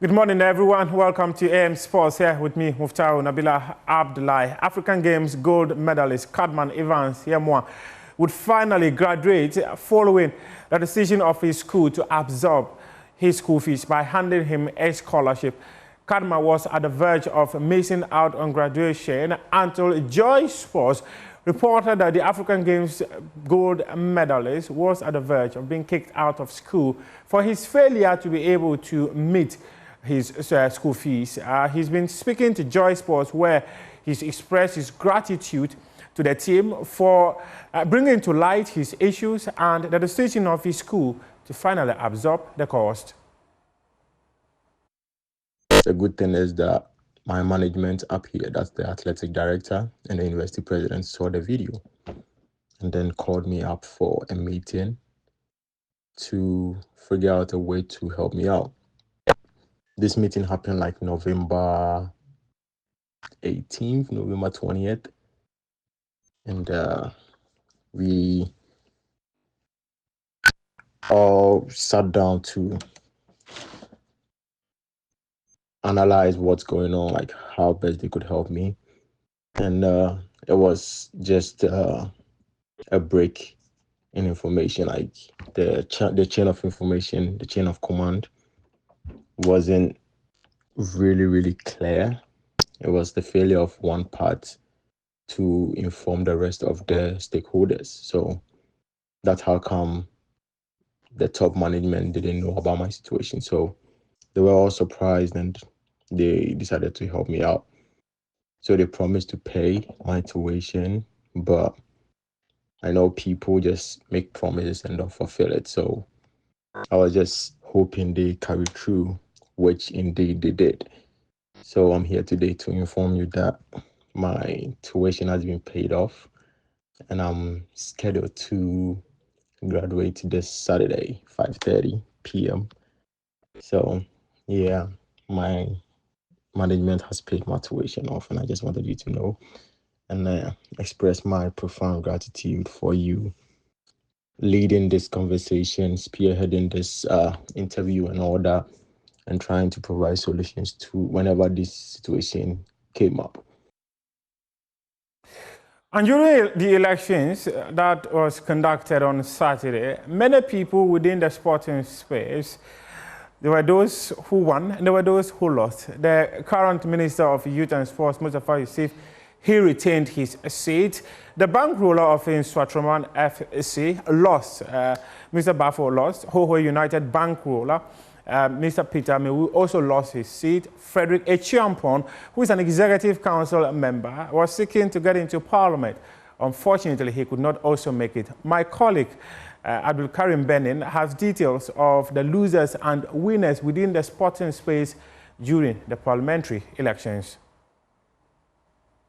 Good morning, everyone. Welcome to AM Sports. Here with me, Muftau Nabila Abdullahi. African Games gold medalist Cadman Evans Yemwa would finally graduate following the decision of his school to absorb his school fees by handing him a scholarship. Cadman was at the verge of missing out on graduation until Joy Sports reported that the African Games gold medalist was at the verge of being kicked out of school for his failure to be able to meet his school fees. He's been speaking to Joy Sports, where he's expressed his gratitude to the team for bringing to light his issues and the decision of his school to finally absorb the cost. The good thing is that my management up here, that's the athletic director and the university president, saw the video and then called me up for a meeting to figure out a way to help me out. This meeting happened like November 18th, November 20th. And we all sat down to analyze what's going on, like how best they could help me. And it was just a break in information, like the chain of information, the chain of command wasn't really clear. It was the failure of one part to inform the rest of the stakeholders. So that's how come the top management didn't know about my situation. So they were all surprised and they decided to help me out. So they promised to pay my tuition, but I know people just make promises and don't fulfill it. So I was just hoping they carry through, which indeed they did. So I'm here today to inform you that my tuition has been paid off and I'm scheduled to graduate this Saturday, 5:30 p.m. So yeah, my management has paid my tuition off, and I just wanted you to know and express my profound gratitude for you leading this conversation, spearheading this interview and all that, and trying to provide solutions to whenever this situation came up. And during the elections that was conducted on Saturday, many people within the sporting space, there were those who won and there were those who lost. The current Minister of Youth and Sports, Mustafa Yusuf, he retained his seat. The bankroller of Swatraman FC lost. Mr. Bafo lost. Hoho United bankroller, Mr. Peter Mewu, also lost his seat. Frederick Echiampon, who is an executive council member, was seeking to get into parliament. Unfortunately, he could not also make it. My colleague, Abdul Karim Benin, has details of the losers and winners within the sporting space during the parliamentary elections.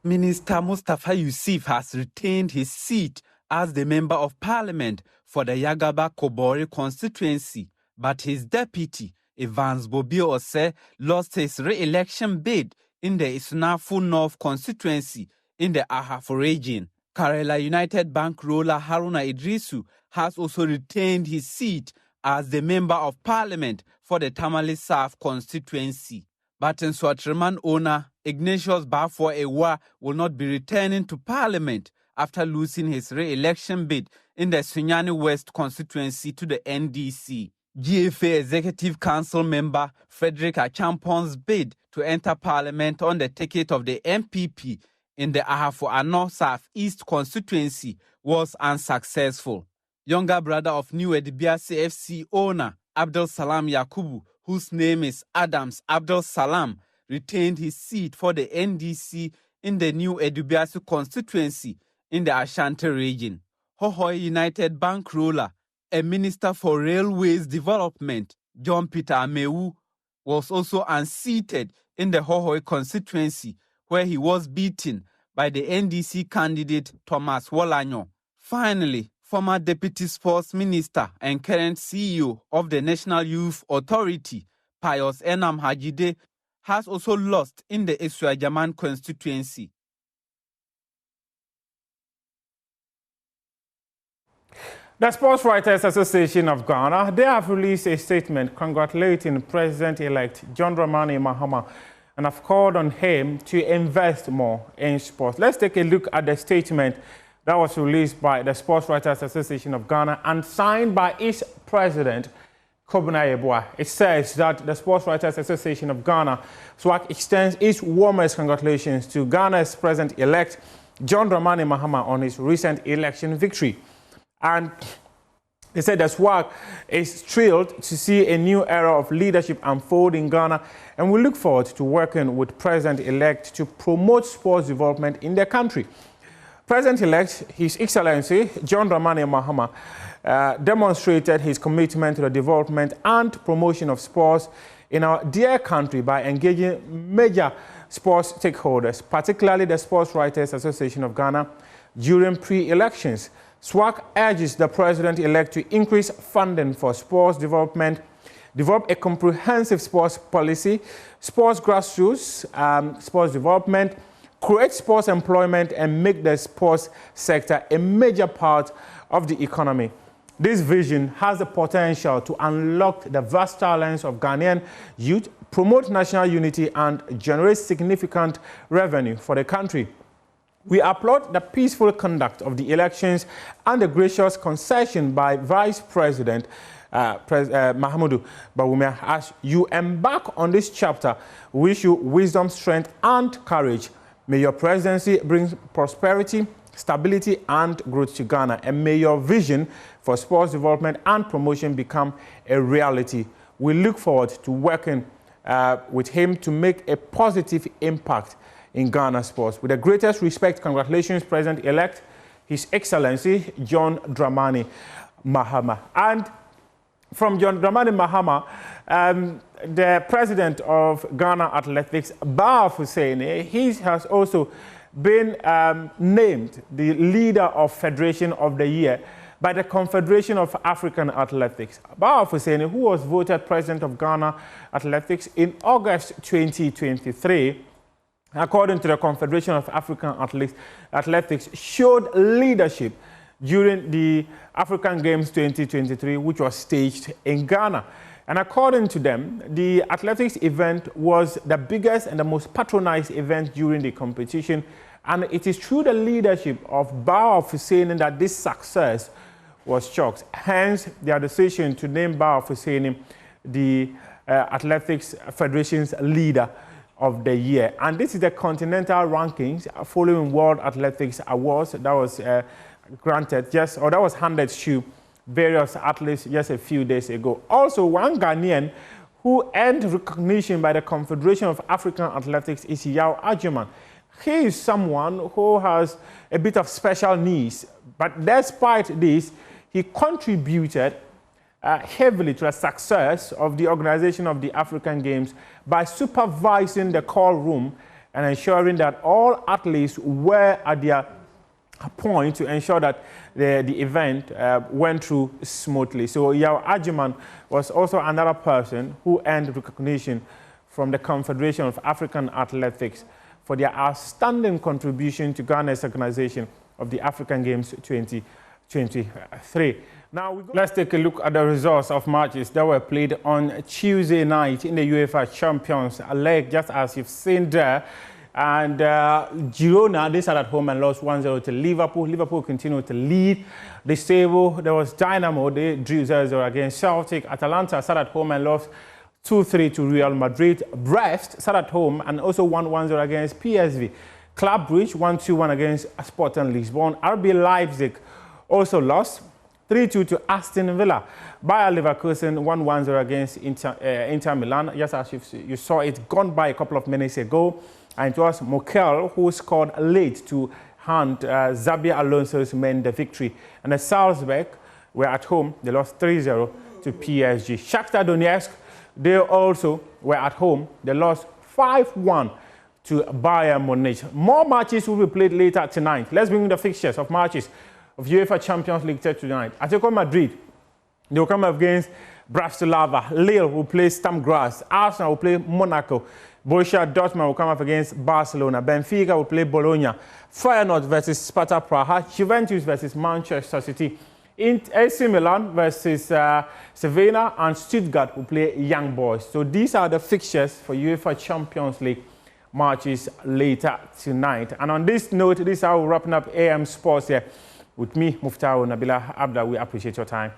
Minister Mustafa Yusuf has retained his seat as the Member of Parliament for the Yagaba Kobori constituency, but his deputy, Evans Bobio Ose, lost his re-election bid in the Isunafu North constituency in the Ahafo region. Karela United bankroller Haruna Idrisu has also retained his seat as the Member of Parliament for the Tamale South constituency. But Nswatriman owner Ignatius Bafo Ewa will not be returning to Parliament after losing his re-election bid in the Sunyani West constituency to the NDC. GFA Executive Council member Frederick Achampon's bid to enter Parliament on the ticket of the MPP in the Ahafo Ano South East constituency was unsuccessful. Younger brother of New Edibiasi FC owner Abdel Salam Yakubu, whose name is Adams Abdel Salam, retained his seat for the NDC in the New Edubiasu constituency in the Ashanti region. Hohoi United bankroller, a minister for railways development, John Peter Amewu, was also unseated in the Hohoi constituency, where he was beaten by the NDC candidate Thomas Wolanyo. Finally, former Deputy Sports Minister and current CEO of the National Youth Authority, Pius Enam Hajide, has also lost in the Isuajaman constituency. The Sports Writers Association of Ghana, they have released a statement congratulating President-elect John Dramani Mahama and have called on him to invest more in sports. Let's take a look at the statement that was released by the Sports Writers Association of Ghana and signed by its president, Kobina Yeboah. It says that the Sports Writers Association of Ghana, SWAC, extends its warmest congratulations to Ghana's President-elect John Dramani Mahama on his recent election victory. And they said that SWAC is thrilled to see a new era of leadership unfold in Ghana, and we look forward to working with President-elect to promote sports development in the country. President-elect, His Excellency John Dramani Mahama, demonstrated his commitment to the development and promotion of sports in our dear country by engaging major sports stakeholders, particularly the Sports Writers Association of Ghana, during pre-elections. SWAC urges the President-elect to increase funding for sports development, develop a comprehensive sports policy, sports grassroots, sports development, create sports employment, and make the sports sector a major part of the economy. This vision has the potential to unlock the vast talents of Ghanaian youth, promote national unity, and generate significant revenue for the country. We applaud the peaceful conduct of the elections and the gracious concession by Vice President Mahamudu Bawumia. As you embark on this chapter, we wish you wisdom, strength, and courage. May your presidency bring prosperity, stability, and growth to Ghana, and may your vision for sports development and promotion become a reality. We look forward to working with him to make a positive impact in Ghana sports. With the greatest respect, congratulations, President-elect, His Excellency John Dramani Mahama. And from John Dramani Mahama, the president of Ghana Athletics, Baaf Hussein, he has also been named the leader of Federation of the Year by the Confederation of African Athletics. Baaf Hussein, who was voted president of Ghana Athletics in August 2023, according to the Confederation of African Athletics, showed leadership during the African Games 2023, which was staged in Ghana. And according to them, the athletics event was the biggest and the most patronized event during the competition. And it is through the leadership of Baaf Hussein that this success was chalked. Hence, their decision to name Baaf Hussein the Athletics Federation's leader of the year. And this is the continental rankings following World Athletics Awards that was granted that was handed to various athletes just a few days ago. Also, one Ghanaian who earned recognition by the Confederation of African Athletics is Yao Ajuman. He is someone who has a bit of special needs, but despite this, he contributed heavily to the success of the organization of the African Games by supervising the call room and ensuring that all athletes were at their point to ensure that the event went through smoothly. So Yao Ajuman was also another person who earned recognition from the Confederation of African Athletics for their outstanding contribution to Ghana's organization of the African Games 2023. Now, let's take a look at the results of matches that were played on Tuesday night in the UEFA Champions League, just as you've seen there. And Girona, they sat at home and lost 1-0 to Liverpool. Liverpool continued to lead the table. There was Dynamo, they drew 0-0 against Celtic. Atalanta sat at home and lost 2-3 to Real Madrid. Brest sat at home and also won 1-0 against PSV. Club Brugge 1-2 against Sporting Lisbon. RB Leipzig also lost 3-2 to Aston Villa. Bayer Leverkusen 1-1 against Inter Milan. Just as you saw it gone by a couple of minutes ago. And it was Mokel who scored late to hand Xabi Alonso's men the victory. And the Salzburg were at home. They lost 3-0 to PSG. Shakhtar Donetsk, they also were at home. They lost 5-1 to Bayern Munich. More matches will be played later tonight. Let's bring in the fixtures of matches of UEFA Champions League tonight. Atletico Madrid, they will come up against Bratislava. Lille will play Sturm Graz. Arsenal will play Monaco. Borussia Dortmund will come up against Barcelona. Benfica will play Bologna. Feyenoord versus Sparta Praha. Juventus versus Manchester City. AC Milan versus Sevilla, and Stuttgart will play Young Boys. So these are the fixtures for UEFA Champions League matches later tonight. And on this note, this is how we're wrapping up AM Sports here with me, Muftau Nabila Abda. We appreciate your time.